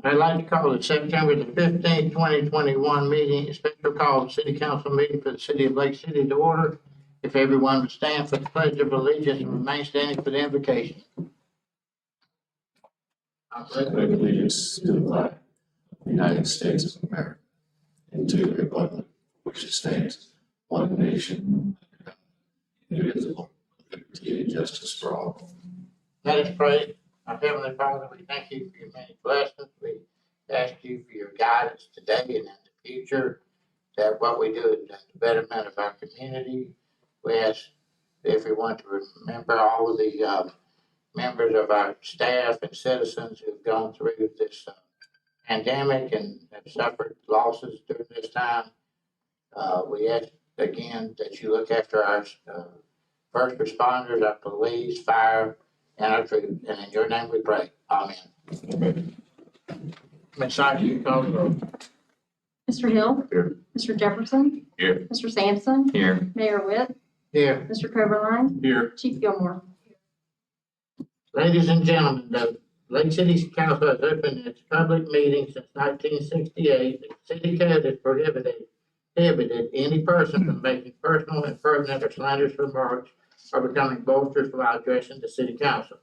I'd like to call the September the 15th, 2021 meeting, a special call city council meeting for the city of Lake City to order. If everyone would stand for the pledge of allegiance and remain standing for the invocation. I pledge allegiance to the flag of the United States of America and to the republic which stands one nation, indivisible, with liberty and justice for all. Let us pray. Our Heavenly Father, we thank you for your many blessings. We ask you for your guidance today and in the future, that what we do is the betterment of our community. We ask everyone to remember all of the members of our staff and citizens who've gone through this pandemic and have suffered losses during this time. We ask again that you look after our first responders, our police, fire, and our troops. And in your name we pray. Amen. Ms. Sykes, you call the roll. Mr. Hill. Here. Mr. Jefferson. Here. Mr. Sampson. Here. Mayor Witt. Here. Mr. Coverline. Here. Chief Gilmore. Ladies and gentlemen, the Lake City Council has opened its public meeting since 1968. The city code has prohibited any person from making personal, impertinent, or slanderous remarks or becoming boisterous while addressing the city council.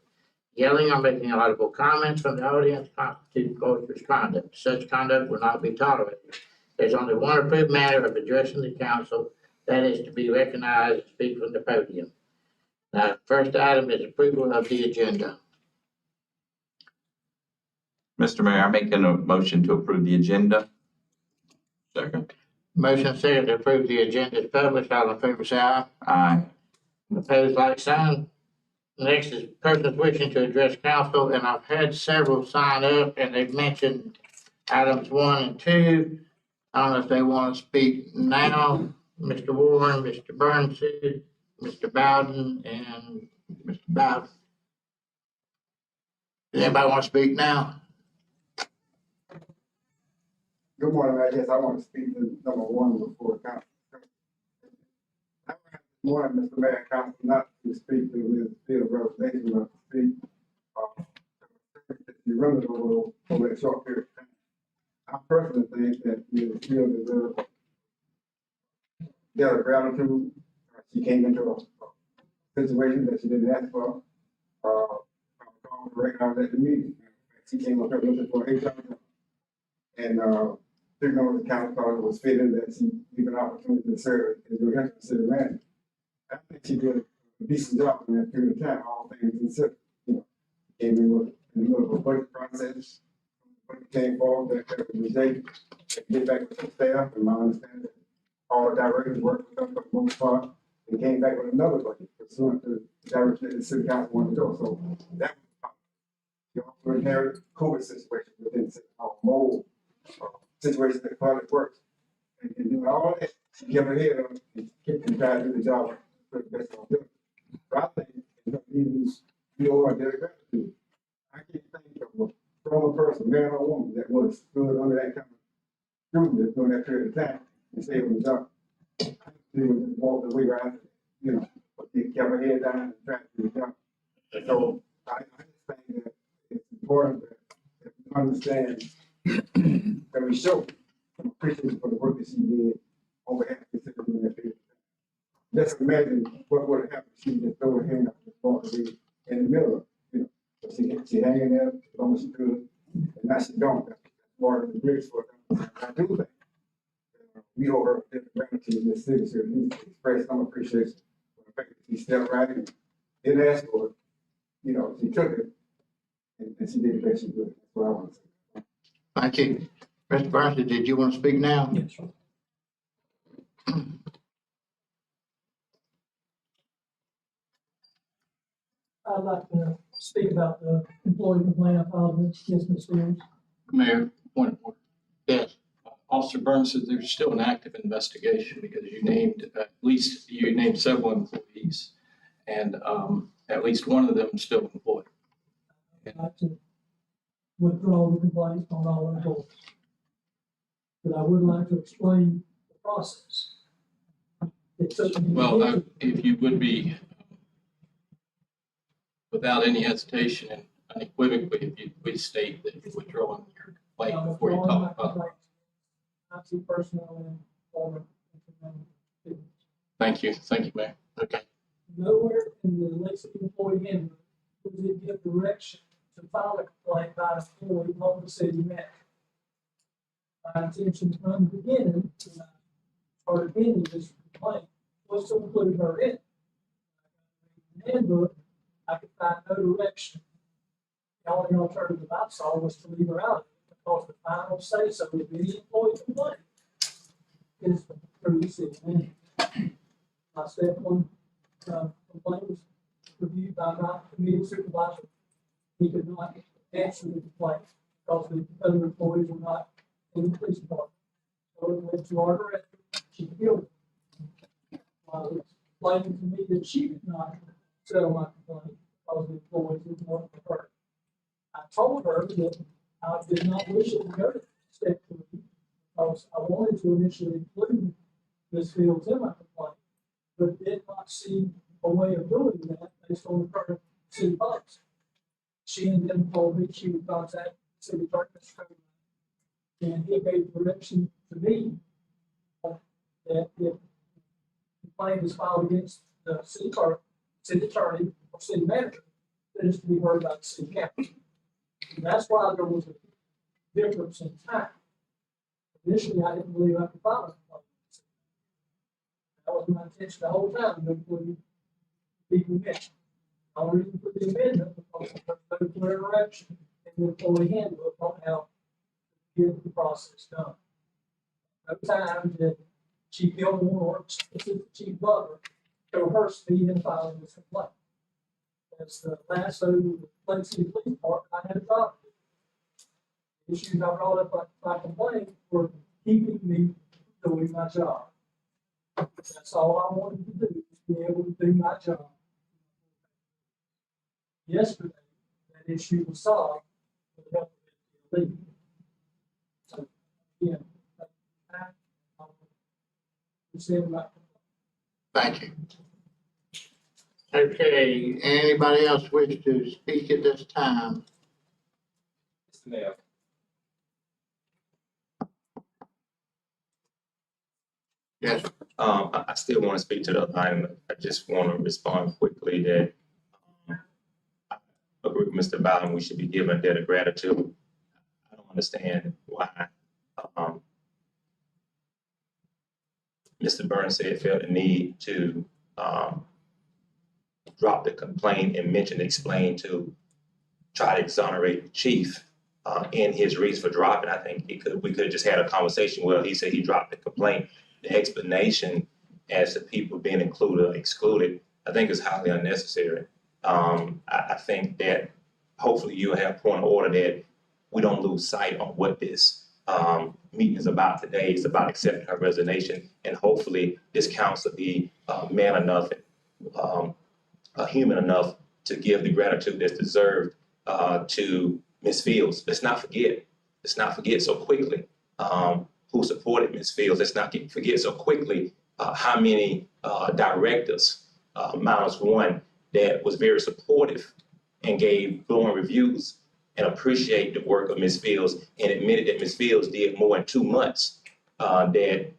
Yelling or making audible comments from the audience constitutes boisterous conduct. Such conduct will not be tolerated. There's only one approved manner of addressing the council, that is to be recognized and speak from the podium. Now, first item is approval of the agenda. Mr. Mayor, I make a motion to approve the agenda. Second. Motion second to approve the agenda is published. All in favor say aye. Aye. Opposed, like sign. Next is persons wishing to address council, and I've had several sign up, and they've mentioned items 1 and 2. I don't know if they want to speak now. Mr. Warren, Mr. Burns, Mr. Bowden, and Mr. Bowden. Does anybody want to speak now? Good morning. I guess I want to speak to number 1 before council. I want Mr. Mayor and Council not to speak to his field resignation, but to speak the remnant over a short period of time. I personally think that the field deserves their gratitude. She came into a situation that she didn't ask for. I'm recognize at the meeting. She came up here looking for a HR job. And three members of the council thought it was fitting that she give an opportunity to serve as your interim city manager. I think she did a decent job in that period of time, all things considered. You know, came in with in the middle of a budget process. When it came forward, that was rejected. Get back with the staff, and my understanding that all the directors worked with them for the most part, and came back with another budget pursuant to the direction that the city council wanted to go. So that was you also inherited COVID situation within the city hall, mold situation that public works. And doing all that, she kept her head up and kept and tried to do the job for the best of her ability. So I think it's going to use the owe their gratitude. I can't think of a strong person, man or woman, that was stood under that kind of scrutiny during that period of time and say it was done. She was just walked away right after, you know, but she kept her head down and tried to do the job. And so I just think that it's important that we understand that we show some appreciation for the work that she did on behalf of the city during that period of time. Just imagine what would have happened if she just threw her hand up the front of the in the middle of it, you know. So she hanging there as long as she could, and now she don't. That's part of the grace for them. I do think we owe her a different gratitude in this city, so at least express some appreciation for the fact that she stepped right in, didn't ask for it, you know, she took it, and she did the best she could. That's what I want to say. Thank you. Mr. Burns, did you want to speak now? Yes. I'd like to speak about the employee complaint I filed against Ms. Fields. Mayor, point of order. Yes. Officer Burns says there's still an active investigation because you named you named several employees, and at least one of them is still employed. I'd like to withdraw the complaint on all employees. But I would like to explain the process. Well, if you would be, without any hesitation and unequivocally, if you would state that you're withdrawing your complaint I'm before you withdrawing my talk about. complaint. IT personnel and former. Thank you, Mayor. Okay, Nowhere in the Lake City employee handbook does it give direction to file a complaint by an employee on the city manager. My intention from the beginning, when I started ending this complaint, was to include her in. In the handbook, I could find no direction. The only alternative I saw was to leave her out of it, because the final say so of any employee complaint is through the city manager. My step one complaint was reviewed by my committee supervisor. He could not answer the complaint because the other employees were not in the police department. So it went to our director. She appealed it. Explaining to me that she did not settle my complaint because the employees didn't want to her. I told her that I did not wish it to go to step 3 because I wanted to initially include Ms. Fields in my complaint, but did not see a way of doing that based on the current city policy. She and them told me she would contact city clerk, Mr. Cody, and he gave direction to me that if the complaint is filed against the city clerk, city attorney, or city manager, that is to be heard by the city council. And that's why there was a difference in time. Initially, I didn't believe I could file a complaint. That was my intention the whole time, to include people met. The only reason for the amendment was because of the clear direction and the employee handbook on how to get the process done. No time that Chief Gilmore or Assistant Chief Butler show her speed in filing this complaint. As the last of the Lake City Police Department, I had a job. The issues I brought up by complaint were keeping me doing my job. That's all I wanted to do, was be able to do my job. Yesterday, that issue was solved with the help of the league. So, again, thank you. Okay, anybody else wish to speak at this time? Mr. Mayor. Yes, I still want to speak to the other item. I just want to respond quickly that I agree with Mr. Bowden. We should be given a debt of gratitude. I don't understand why Mr. Burns said felt the need to drop the complaint and explain to try to exonerate the chief in his reason for dropping. I think we could have just had a conversation. Well, he said he dropped the complaint. The explanation as to people being included or excluded, I think is highly unnecessary. I think that hopefully you'll have point of order that we don't lose sight on what this meeting is about today. It's about accepting her resignation, and hopefully this council be man enough and human enough to give the gratitude that's deserved to Ms. Fields. Let's not forget so quickly who supported Ms. Fields. Let's not forget so quickly how many directors, minus one, that was very supportive and gave glowing reviews and appreciate the work of Ms. Fields and admitted that Ms. Fields did more in 2 months that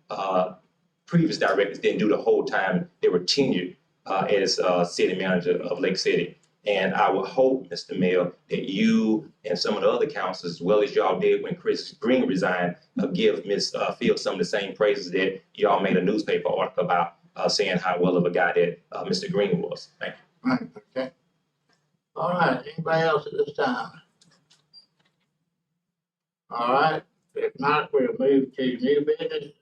previous directors didn't do the whole time they were tenured as city manager of Lake City. And I would hope, Mr. Mayor, that you and some of the other councils, as well as y'all did when Chris Green resigned, give Ms. Fields some of the same praises that y'all made a newspaper article about, saying how well of a guy that Mr. Green was. Thank you. right, okay. All right, anybody else at this time? All right, if not, we'll move to new business,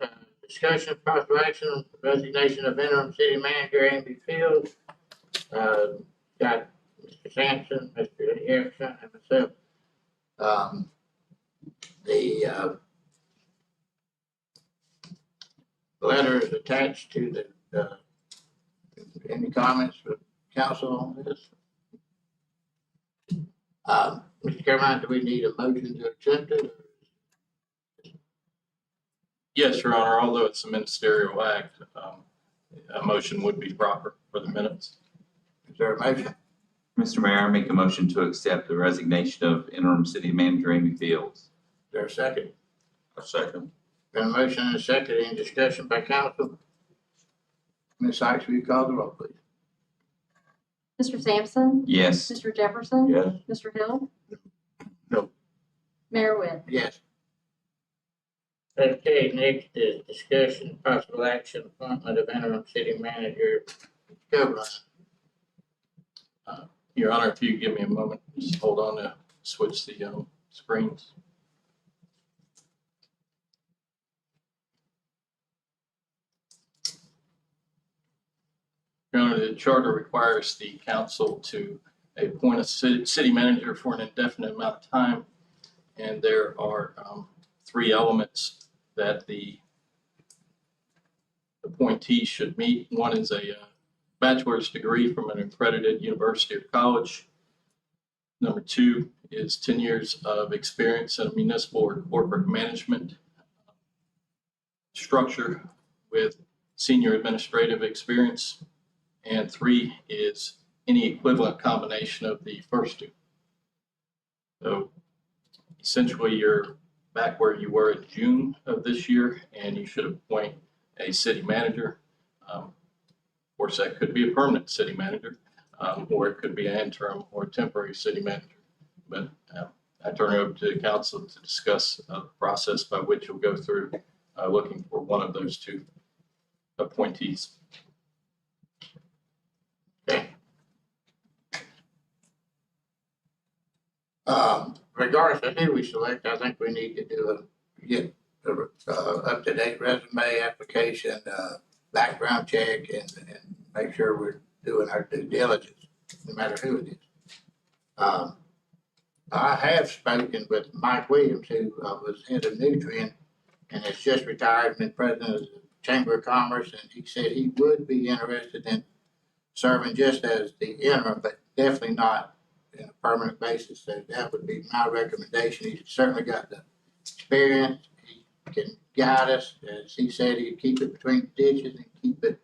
discussion, possible action on the resignation of interim city manager Amy Fields. Got Mr. Sampson, Mr. Jefferson, and myself. The letter is attached to the, any comments from council on this? Mr. Carmine, do we need a motion to accept it? Yes, Your Honor, although it's a ministerial act, a motion would be proper for the minutes. Is there a motion? Mr. Mayor, I make a motion to accept the resignation of interim city manager Amy Fields. there a second? A second. Got a motion and a second, any discussion by council? Ms. Sykes, will you call the roll, please? Mr. Sampson? Yes. Mr. Jefferson? Yes. Mr. Hill? No. Mayor Webb? Yes. Okay, next is discussion, possible action, appointment of interim city manager, Governor. Your Honor, if you give me a moment, just hold on to switch the screens. Your Honor, the charter requires the council to appoint a city manager for an indefinite amount of time. And there are three elements that the appointee should meet. One is a bachelor's degree from an accredited university or college. Number two is 10 years of experience in a municipal or corporate management structure with senior administrative experience. And three is any equivalent combination of the first two. So essentially, you're back where you were in June of this year, and you should appoint a city manager. Of course, that could be a permanent city manager, or it could be an interim or temporary city manager. But I turn it over to the council to discuss the process by which you'll go through looking for one of those two appointees. Regardless of who we select, I think we need to get a up-to-date resume application, background check, and make sure we're doing our due diligence, no matter who it is. I have spoken with Mike Williams, who was head of Nutrient, and has just retired and been president of the Chamber of Commerce, and he said he would be interested in serving just as the interim, but definitely not in a permanent basis. So that would be my recommendation. He's certainly got the experience. He can guide us. As he said, he'd keep it between the ditches and keep it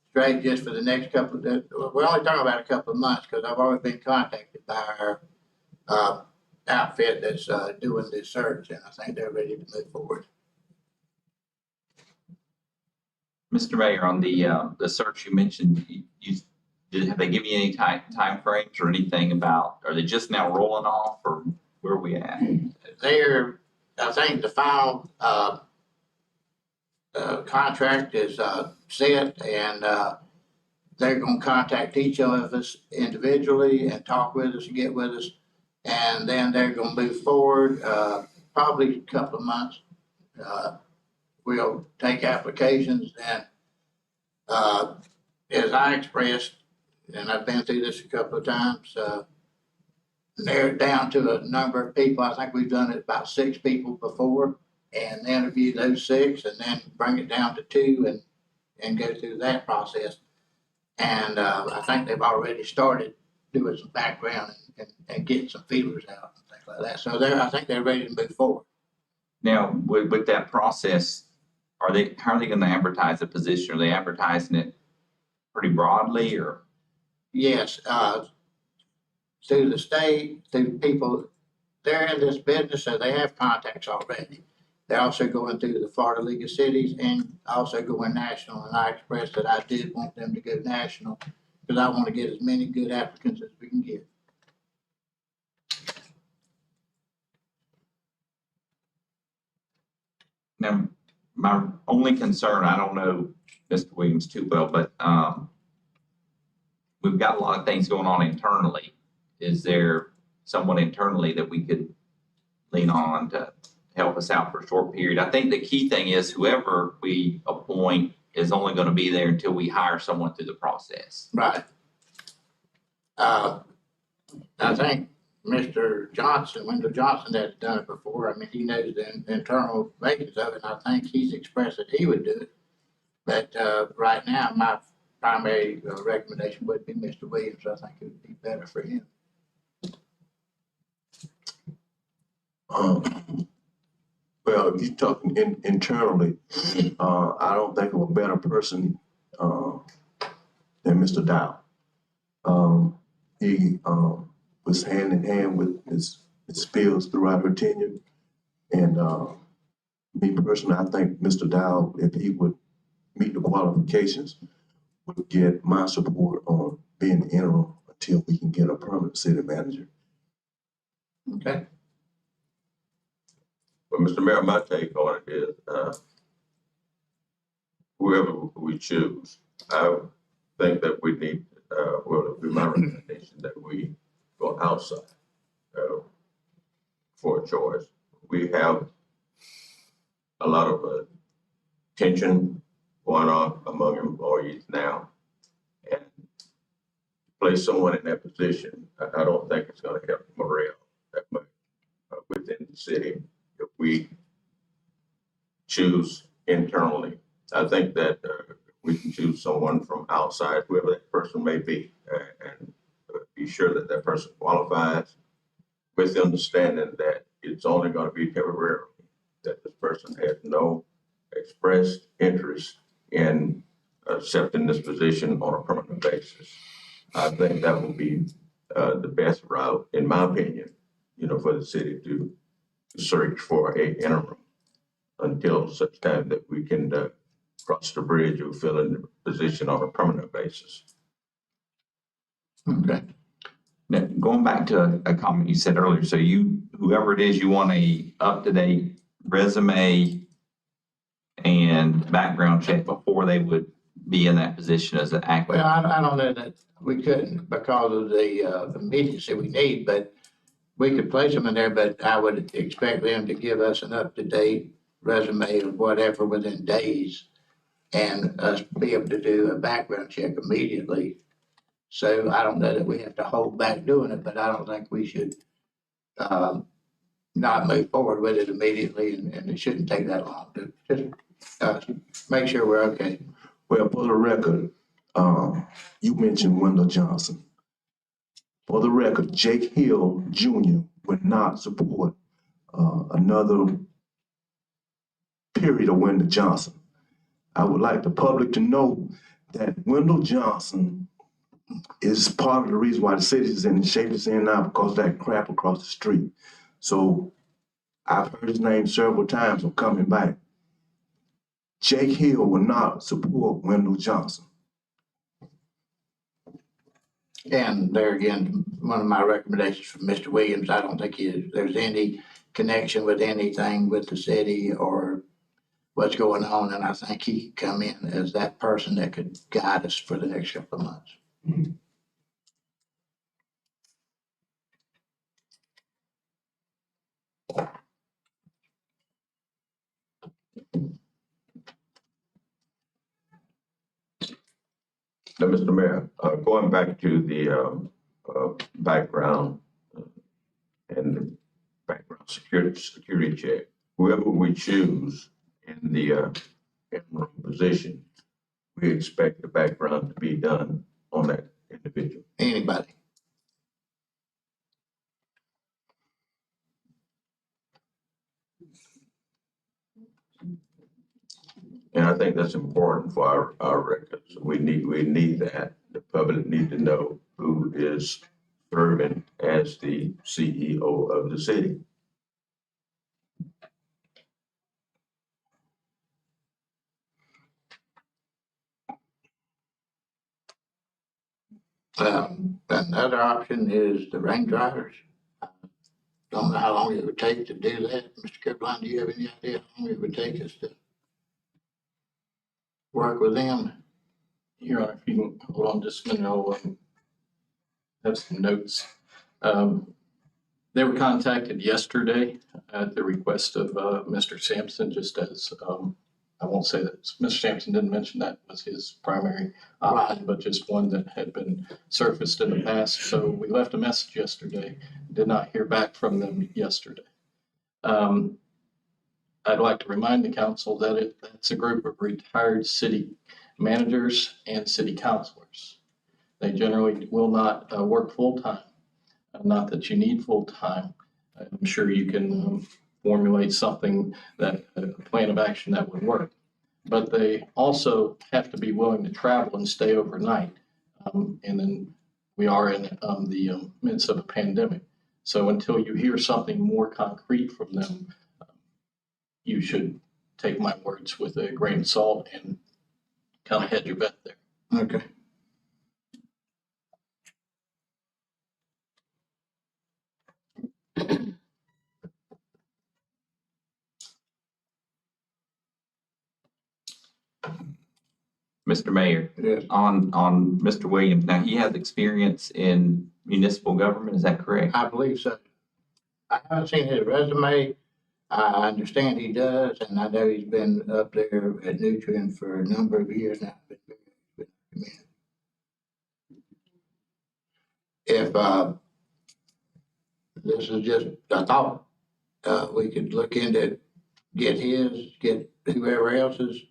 straight just for the next couple of days. We're only talking about a couple of months because I've already been contacted by our outfit that's doing this search, and I think they're ready to move forward. Mr. Mayor, on the search you mentioned, have they given you any time frames or anything about, are they just now rolling off, or where are we at? I think the final contract is set, and they're going to contact each of us individually and talk with us and get with us, and then they're going to move forward probably a couple of months. We'll take applications, and as I expressed, and I've been through this a couple of times, narrow it down to a number of people. I think we've done it about 6 people before, and interview those 6, and then bring it down to 2 and go through that process. And I think they've already started doing some background and getting some feelers out and things like that. So I think they're ready to move forward. Now, with that process, how are they going to advertise the position? Are they advertising it pretty broadly, or? Yes, through the state, through people, they're in this business, so they have contacts already. They're also going through the Florida League of Cities and also going national, and I expressed that I did want them to go national because I want to get as many good applicants as we can get. Now, my only concern, I don't know Mr. Williams too well, but we've got a lot of things going on internally. Is there someone internally that we could lean on to help us out for a short period? I think the key thing is whoever we appoint is only going to be there until we hire someone through the process. Right. I think Mr. Johnson, Wendell Johnson, has done it before. I mean, he knows the internal makings of it, and I think he's expressed that he would do it. But right now, my primary recommendation would be Mr. Williams. I think it would be better for him. Well, if you're talking internally, I don't think of a better person than Mr. Dow. He was hand in hand with Ms. Fields throughout her tenure. And me personally, I think Mr. Dow, if he would meet the qualifications, would get my support on being interim until we can get a permanent city manager. Okay. Well, Mr. Mayor, my take on it is, whoever we choose, I think that we need, well, it would be my recommendation that we go outside, for a choice. We have a lot of, tension going on among employees now. And place someone in that position, I don't think it's gonna help morale that much within the city if we choose internally. I think that we can choose someone from outside, whoever that person may be, and be sure that that person qualifies with the understanding that it's only going to be temporary, that this person has no expressed interest in accepting this position on a permanent basis. I think that will be the best route, in my opinion, for the city to search for a interim until such time that we can cross the bridge or fill in the position on a permanent basis. Okay. Now, going back to a comment you said earlier, so whoever it is, you want a up-to-date resume and background check before they would be in that position as an active. Well, I don't know that we couldn't because of the immediacy we need, but we could place them in there, but I would expect them to give us an up-to-date resume or whatever within days and us be able to do a background check immediately. So I don't know that we have to hold back doing it, but I don't think we should not move forward with it immediately, and it shouldn't take that long to just make sure we're okay. Well, for the record, you mentioned Wendell Johnson. For the record, Jake Hill Jr. would not support another period of Wendell Johnson. I would like the public to know that Wendell Johnson is part of the reason why the city is in the shape it's in now, because of that crap across the street. So I've heard his name several times. I'm coming back. Jake Hill will not support Wendell Johnson. And there again, one of my recommendations from Mr. Williams, I don't think there's any connection with anything with the city or what's going on, and I think he could come in as that person that could guide us for the next couple of months. Now, Mr. Mayor, going back to the background and the background security check, whoever we choose in the interim position, we expect the background to be done on that individual. Anybody. And I think that's important for our records. We need that. The public need to know who is serving as the CEO of the city. Another option is the rain drivers. Don't know how long it would take to do that. Mr. Copeland, do you have any idea how long it would take us to work with them? Your Honor, if you can hold on just a minute, I'll have some notes. They were contacted yesterday at the request of Mr. Sampson, just as, I won't say that Mr. Sampson didn't mention that was his primary option, but just one that had been surfaced in the past. So we left a message yesterday, did not hear back from them yesterday. I'd like to remind the council that it's a group of retired city managers and city councilors. They generally will not work full-time. Not that you need full-time. I'm sure you can formulate something that a plan of action that would work. But they also have to be willing to travel and stay overnight. And then we are in the midst of a pandemic. So until you hear something more concrete from them, you should take my words with a grain of salt and kind of hedge your bet there. Okay. Mr. Mayor, Yes, on Mr. Williams, now he has experience in municipal government, is that correct? I believe so. I haven't seen his resume. I understand he does, and I know he's been up there at Nutrient for a number of years now. If, this is just a thought, we could look into, get whoever else's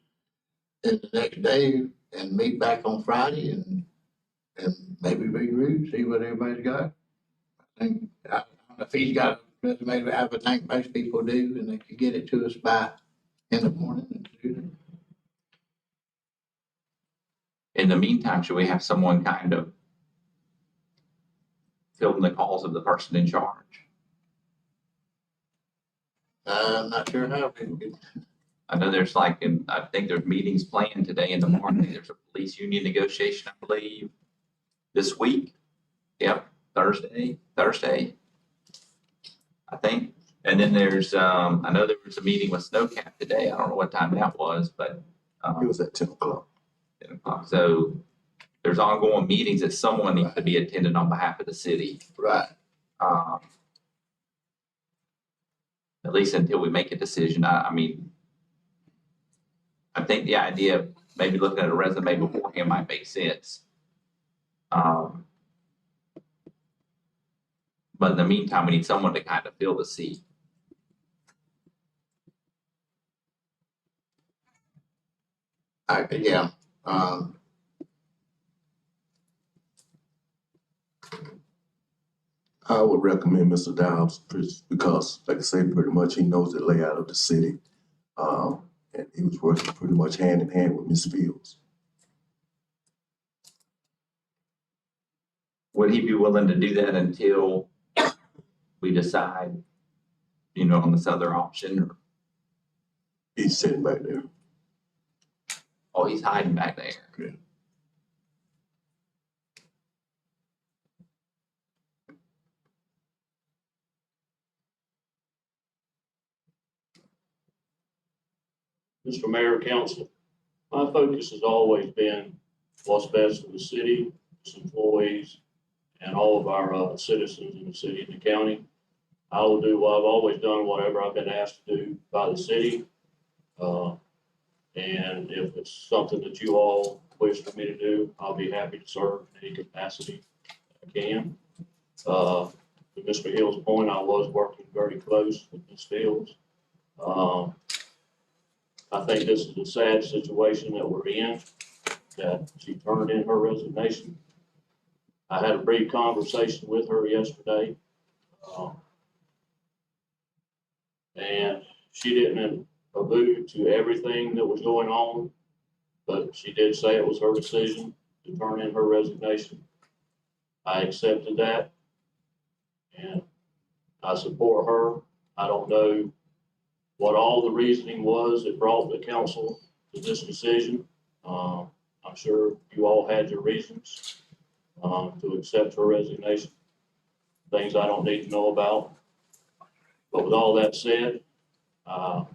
in the next day and meet back on Friday and maybe regroup, see what everybody's got. I don't know if he's got a resume, I would think most people do, and they could get it to us by in the morning and do it. In the meantime, should we have someone kind of filling the calls of the person in charge? I'm not sure how we could. I know there's I think there's meetings planned today in the morning. There's a police union negotiation, I believe, this week. Yep, Thursday, I think. And then there's, I know there was a meeting with Snowcap today. I don't know what time that was, but. It was at 10 o'clock. 10 o'clock. So there's ongoing meetings that someone needs to be attending on behalf of the city. Right. At least until we make a decision. I mean, I think the idea of maybe looking at a resume beforehand might make sense. But in the meantime, we need someone to kind of fill the seat. Yeah, I would recommend Mr. Downs because, like I say, pretty much he knows the layout of the city. And he was working pretty much hand in hand with Ms. Fields. Would he be willing to do that until we decide, on this other option? He's sitting back there. Oh, he's hiding back there. Okay. Mr. Mayor, Council, my focus has always been what's best for the city, its employees, and all of our citizens in the city and the county. I will do what I've always done, whatever I've been asked to do by the city. And if it's something that you all wish for me to do, I'll be happy to serve in any capacity I can. To Mr. Hill's point, I was working very close with Ms. Fields. I think this is a sad situation that we're in, that she turned in her resignation. I had a brief conversation with her yesterday. And she didn't allude to everything that was going on, but she did say it was her decision to turn in her resignation. I accepted that, and I support her. I don't know what all the reasoning was that brought the council to this decision. I'm sure you all had your reasons to accept her resignation, things I don't need to know about. But with all that said, I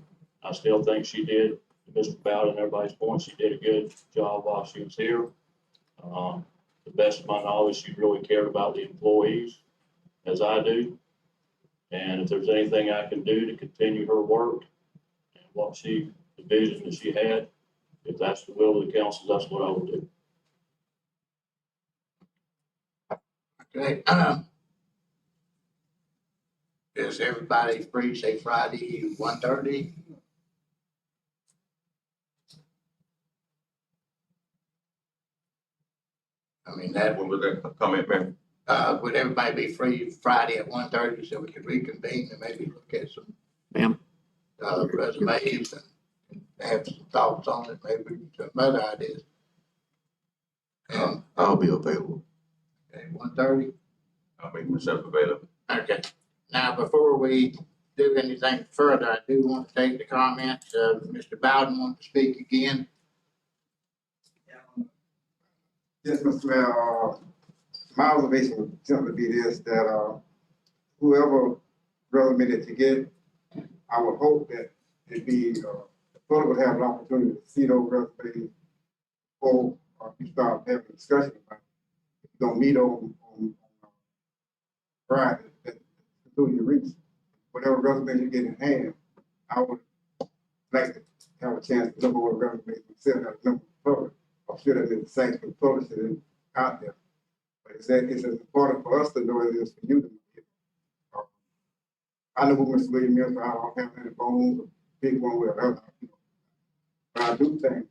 still think she did, Mr. Bowden and everybody's point, she did a good job while she was here. To the best of my knowledge, she really cared about the employees, as I do. And if there's anything I can do to continue her work and the vision that she had, if that's the will of the council, that's what I will do. okay. Is everybody free, say Friday, 1:30? I mean, When was that comment, man? would everybody be free Friday at 1:30 so we could reconvene and maybe look at some resumes and have some thoughts on it, maybe some other ideas? I'll be available. Okay, 1:30? I'll make myself available. Okay. Now, before we do anything further, I do want to take the comments of Mr. Bowden want to speak again. Yes, Mr. Mayor, my observation would simply be this, that, whoever resume that you get, I would hope that it be, the public would have an opportunity to see those resumes before, you start having a discussion about it. If you don't meet on Friday, that's the conclusion you reach. Whatever resume you get in hand, I would like to have a chance to look over the resumes myself, have a number of public. I'm sure that it's the same for the publisher and out there. But it's as important for us to know as it is for you to know. I know who Mr. William is, but I don't have any bones or big one way or another. But I do think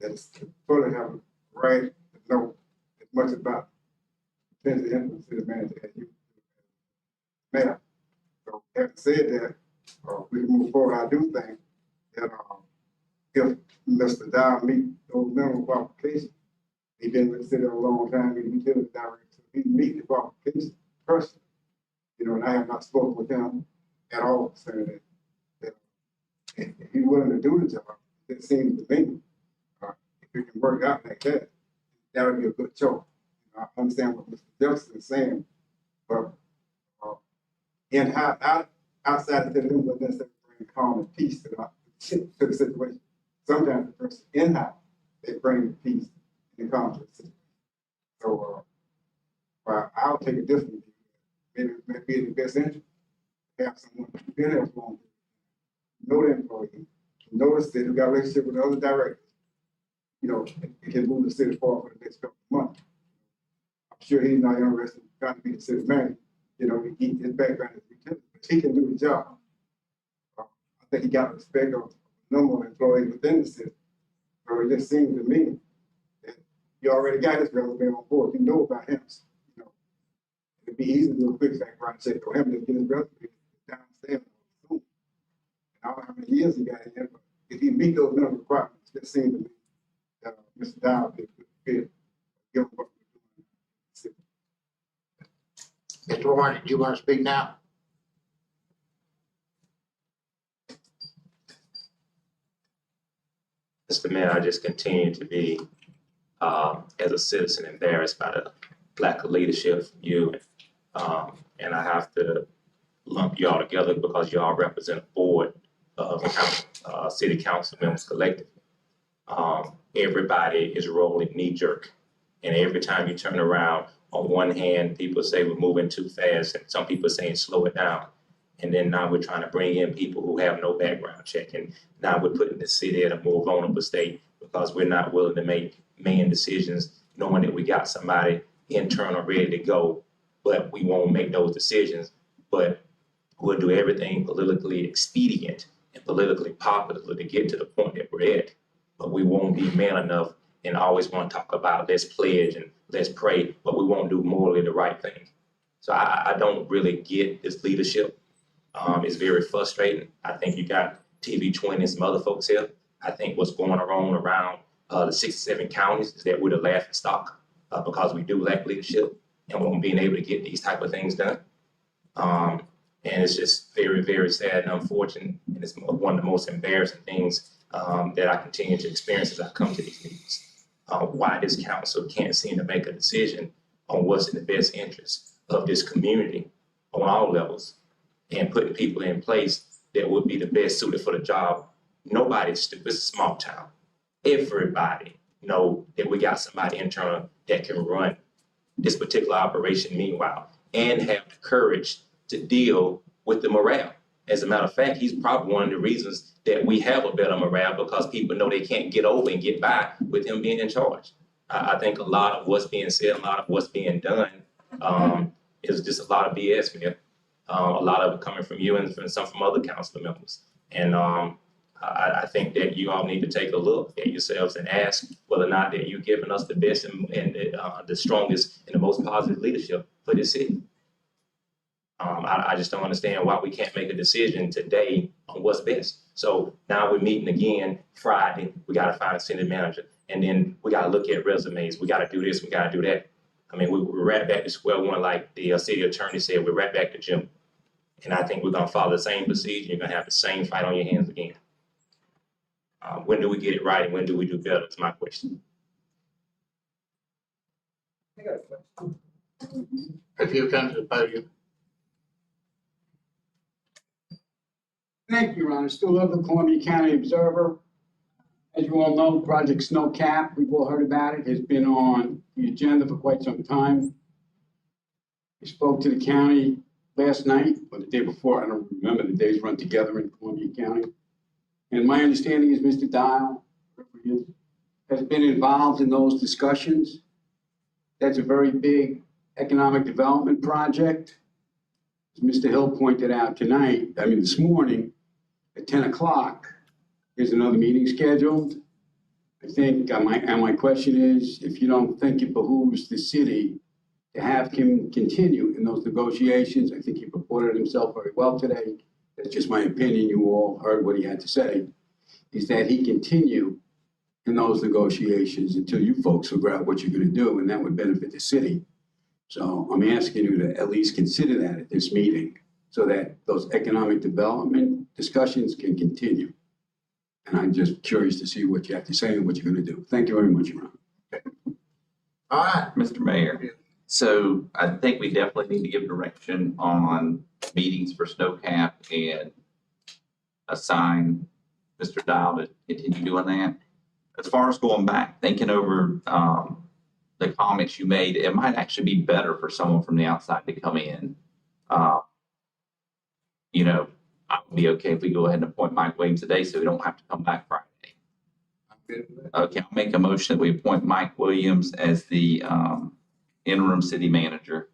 that it's fully have a right to know as much about potential influence city manager as you mayor. So having said that, we can move forward. I do think that if Mr. Dow meet those minimum qualifications, he been with the city a long time, he's utility director, so he meet the qualifications personally. You know, and I have not spoken with him at all concerning that. If he's willing to do the job, it seems to me, if it can work out like that, that would be a good choice. You know, I understand what Mr. Jefferson is saying, but outside of the limits of necessary bring calm and peace to the situation. Sometimes the person in-house, they bring the peace and calm to the situation. So, I'll take a different view. Maybe it may be in the best interest to have someone who's been there for long, know the employee, notice that who got a relationship with the other directors, you know, and can move the city forward for the next couple of months. I'm sure he's not interested in trying to be the city manager. You know, his background is utility, but he can do the job. I think he got respect of a number of employees within the city. So it just seems to me that you already got this resume on board. You know about him. You know, it'd be easy to do a quick background check for him to get his resume downstairs. And I don't know how many years he got in here, but if he meet those minimum requirements, it just seems to me that Mr. Dow would be a good fit. Give him what we're doing. Mr. Warren, did you want to speak now? Mr. Mayor, I just continue to be, as a citizen, embarrassed by the lack of leadership from you. And I have to lump y'all together because y'all represent a board of city council members collectively. Everybody is rolling knee jerk. And every time you turn around, on one hand, people say we're moving too fast, and some people are saying slow it down. And then now we're trying to bring in people who have no background check. And now we're putting the city in a more vulnerable state because we're not willing to make man decisions, knowing that we got somebody internal ready to go, but we won't make those decisions. But we'll do everything politically expedient and politically popular to get to the point that we're at. But we won't be man enough and always want to talk about let's pledge and let's pray, but we won't do morally the right thing. So I don't really get this leadership. It's very frustrating. I think you got TV 20 and some other folks here. I think what's going on around the 67 counties is that we're the laughing stock because we do lack leadership and we're being able to get these type of things done. And it's just very, very sad and unfortunate. And it's one of the most embarrassing things that I continue to experience as I come to these meetings. Why this council can't seem to make a decision on what's in the best interest of this community on all levels and putting people in place that would be the best suited for the job. Nobody's stupid. It's a small town. Everybody know that we got somebody internal that can run this particular operation meanwhile and have the courage to deal with the morale. As a matter of fact, he's probably one of the reasons that we have a better morale because people know they can't get over and get by with him being in charge. I think a lot of what's being said, a lot of what's being done is just a lot of BS, man. A lot of it coming from you and some from other council members. And I think that you all need to take a look at yourselves and ask whether or not that you're giving us the best and the strongest and the most positive leadership for this city. I just don't understand why we can't make a decision today on what's best. So now we're meeting again Friday. We got to find a city manager. And then we got to look at resumes. We got to do this. We got to do that. I mean, we're right back to square one, like the city attorney said, we're right back to June. And I think we're gonna follow the same procedure. You're gonna have the same fight on your hands again. When do we get it right and when do we do better? Is my question. I got a question. If you come to the podium. Thank you, Ron. I still love the Columbia County Observer. As you all know, Project Snow Cap, we've all heard about it, has been on the agenda for quite some time. I spoke to the county last night or the day before. I don't remember. The days run together in Columbia County. And my understanding is Mr. Dial, whoever he is, has been involved in those discussions. That's a very big economic development project. As Mr. Hill pointed out this morning, at 10 o'clock, there's another meeting scheduled. I think, my question is, if you don't think it behooves the city to have him continue in those negotiations, I think he reported himself very well today. That's just my opinion. You all heard what he had to say, is that he continue in those negotiations until you folks figure out what you're gonna do, and that would benefit the city. So I'm asking you to at least consider that at this meeting, so that those economic development discussions can continue. And I'm just curious to see what you have to say and what you're gonna do. Thank you very much, Ron. All right, Mr. Mayor, so I think we definitely need to give direction on meetings for snowcap and assign Mr. Dial to continue doing that. As far as going back, thinking over the comments you made, it might actually be better for someone from the outside to come in. You know, I would be okay if we go ahead and appoint Mike Williams today so we don't have to come back Friday. I'm good with that. Okay, I'll make a motion that we appoint Mike Williams as the interim city manager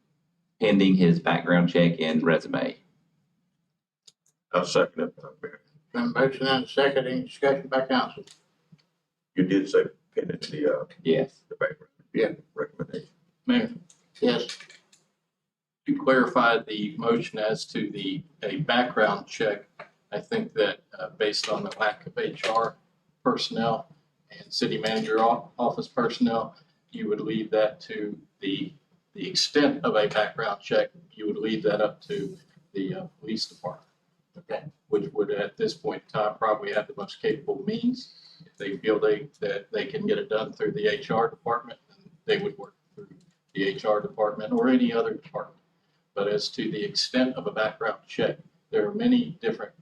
pending his background check and resume. I'll second it, Madam Mayor. Been a motion and a second, any discussion by council? You did say pending the Yes. background. Yeah. Recommendation. Mayor, Yes, to clarify the motion as to a background check, I think that based on the lack of HR personnel and city manager office personnel, you would leave that to the extent of a background check, you would leave that up to the police department. okay, Which would at this point in time probably have the most capable means. If they feel that they can get it done through the HR department, then they would work through the HR department or any other department. But as to the extent of a background check, there are many different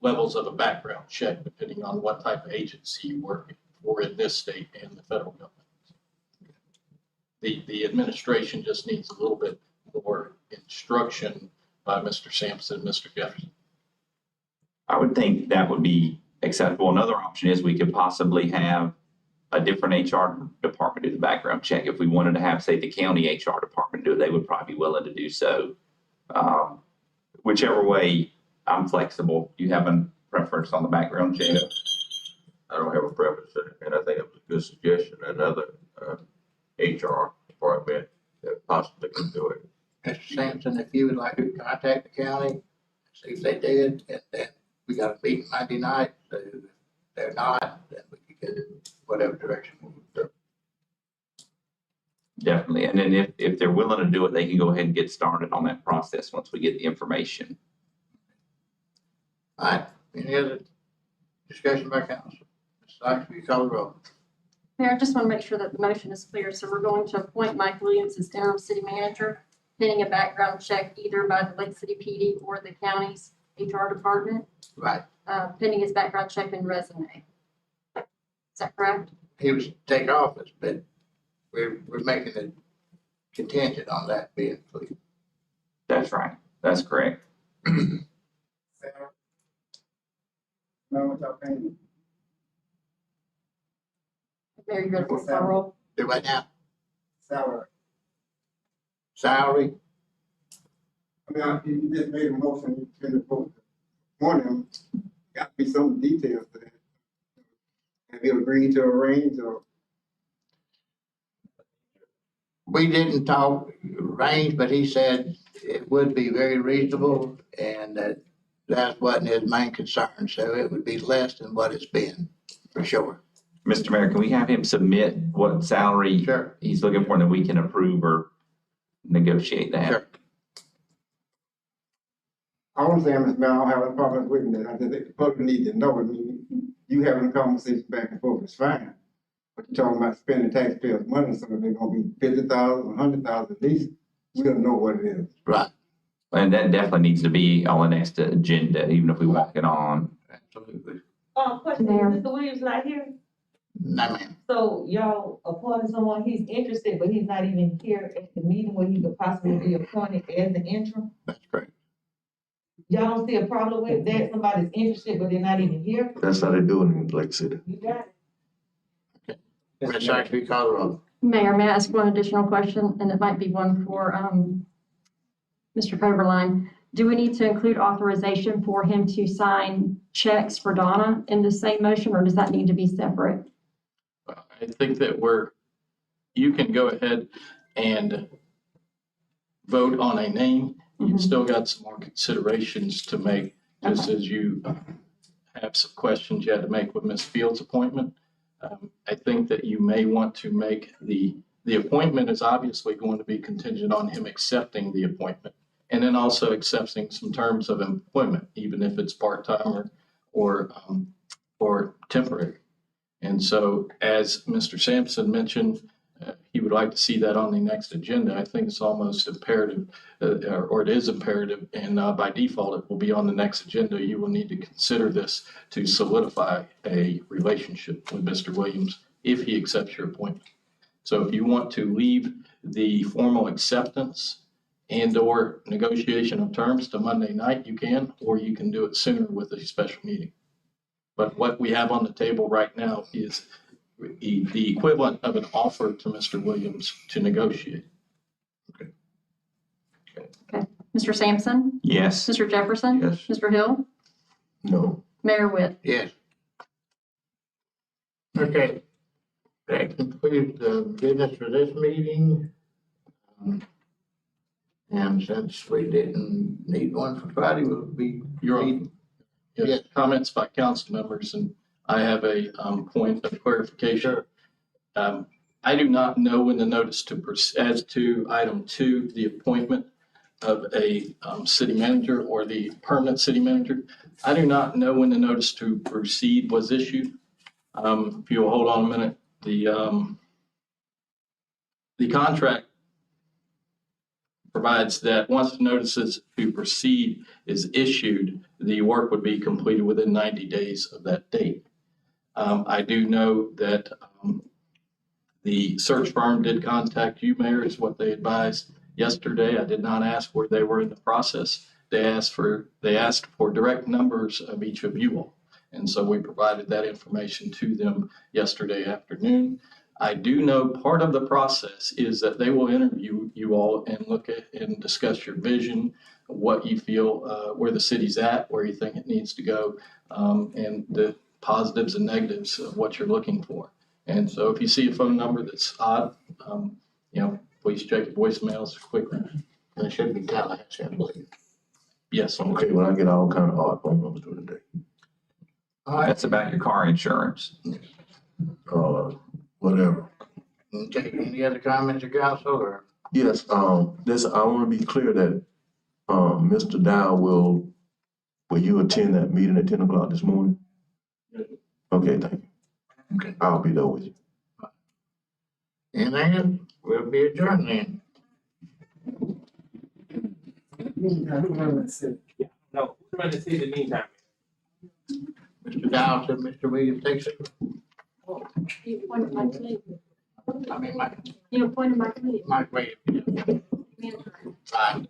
levels of a background check depending on what type of agency you work for in this state and the federal government. The administration just needs a little bit more instruction by Mr. Sampson, Mr. Jefferson. I would think that would be acceptable. Another option is we could possibly have a different HR department do the background check. If we wanted to have, say, the county HR department do it, they would probably be willing to do so. Whichever way, I'm flexible. You have a preference on the background check? I don't have a preference, and I think it was a good suggestion. Another HR department that possibly can do it. Mr. Sampson, if you would like to contact the county, see if they did, and then we got a meeting Monday night, so if they're not, then we can get it whatever direction we go. Definitely. And then if they're willing to do it, they can go ahead and get started on that process once we get the information. All right, any other discussion by council? Ms. Sykes, will you call the roll? Mayor, I just want to make sure that the motion is clear. So we're going to appoint Mike Williams as interim city manager, pending a background check either by the Lake City PD or the county's HR department, Right, pending his background check and resume. Is that correct? he was to take office, but we're making it contingent on that being clear. That's right. That's correct. Now, what y'all paying? Mayor, you ready for the roll? Do right now, Salary. salary, You just made a motion, you can vote on them. Got to be some details to that. Have you agreed to a range or? we didn't talk range, but he said it would be very reasonable and that wasn't his main concern, so it would be less than what it's been, for sure. Mr. Mayor, can we have him submit what salary Sure. he's looking for, and then we can approve or negotiate that? Sure. All I'm saying, Mr. Mayor, I don't have a problem with that. I just think the public need to know. I mean, you having a conversation back and forth is fine. But you're talking about spending taxpayers' money, so if they're gonna be 50,000, 100,000 at least, we don't know what it is. Right, And that definitely needs to be on the next agenda, even if we walk it on. absolutely. Question, Mayor. is Mr. Williams not here? No, ma'am. So y'all appointed someone, he's interested, but he's not even here at the meeting where he could possibly be appointed as an interim? That's correct. Y'all don't see a problem with that? Somebody's interested, but they're not even here? That's how they do it in Lake City. You got it. Ms. Sykes, will you call the roll? Mayor, may I ask one additional question? And it might be one for, Mr. Coberline. Do we need to include authorization for him to sign checks for Donna in the same motion, or does that need to be separate? I think that you can go ahead and vote on a name. You've still got some more considerations to make, just as you have some questions you had to make with Ms. Fields' appointment. I think that you may want to make the appointment is obviously going to be contingent on him accepting the appointment, and then also accepting some terms of employment, even if it's part-time or temporary. And so, as Mr. Sampson mentioned, he would like to see that on the next agenda. I think it's almost imperative, or it is imperative, and by default, it will be on the next agenda. You will need to consider this to solidify a relationship with Mr. Williams if he accepts your appointment. So if you want to leave the formal acceptance and/or negotiation of terms to Monday night, you can, or you can do it sooner with a special meeting. But what we have on the table right now is the equivalent of an offer to Mr. Williams to negotiate. Mr. Sampson? Yes. Mr. Jefferson? Yes. Mr. Hill? No. Mayor Witt? Yes. Okay. That concludes the business for this meeting. And since we didn't need one for Friday, we'll be. You're on. Yes. Comments by council members, and I have a point of clarification. I do not know when the notice as to item 2, the appointment of a city manager or the permanent city manager. I do not know when the notice to proceed was issued. If you'll hold on a minute, the contract provides that once the notices to proceed is issued, the work would be completed within 90 days of that date. I do know that the search firm did contact you, Mayor, is what they advised yesterday. I did not ask where they were in the process. They asked for direct numbers of each of you all. And so we provided that information to them yesterday afternoon. I do know part of the process is that they will interview you all and look at and discuss your vision, what you feel, where the city's at, where you think it needs to go, and the positives and negatives of what you're looking for. And so if you see a phone number that's odd, please check your voicemails quickly. That should be Tallahassee, I believe. Yes. Okay, well, I get all kind of odd phone numbers during the day. All right. That's about your car insurance. Whatever. Okay, any other comments or council or? Yes, I want to be clear that, Mr. Dow will you attend that meeting at 10 o'clock this morning? Okay, thank you. Okay. I'll be there with you. Anything else? We'll be adjourned then. Meantime, who remember to say? No, we're going to see the meantime. Mr. Dowd said Mr. Williams takes it. You appointed Mike Lee. I mean, Mike You appointed Mike Lee. Williams. Fine.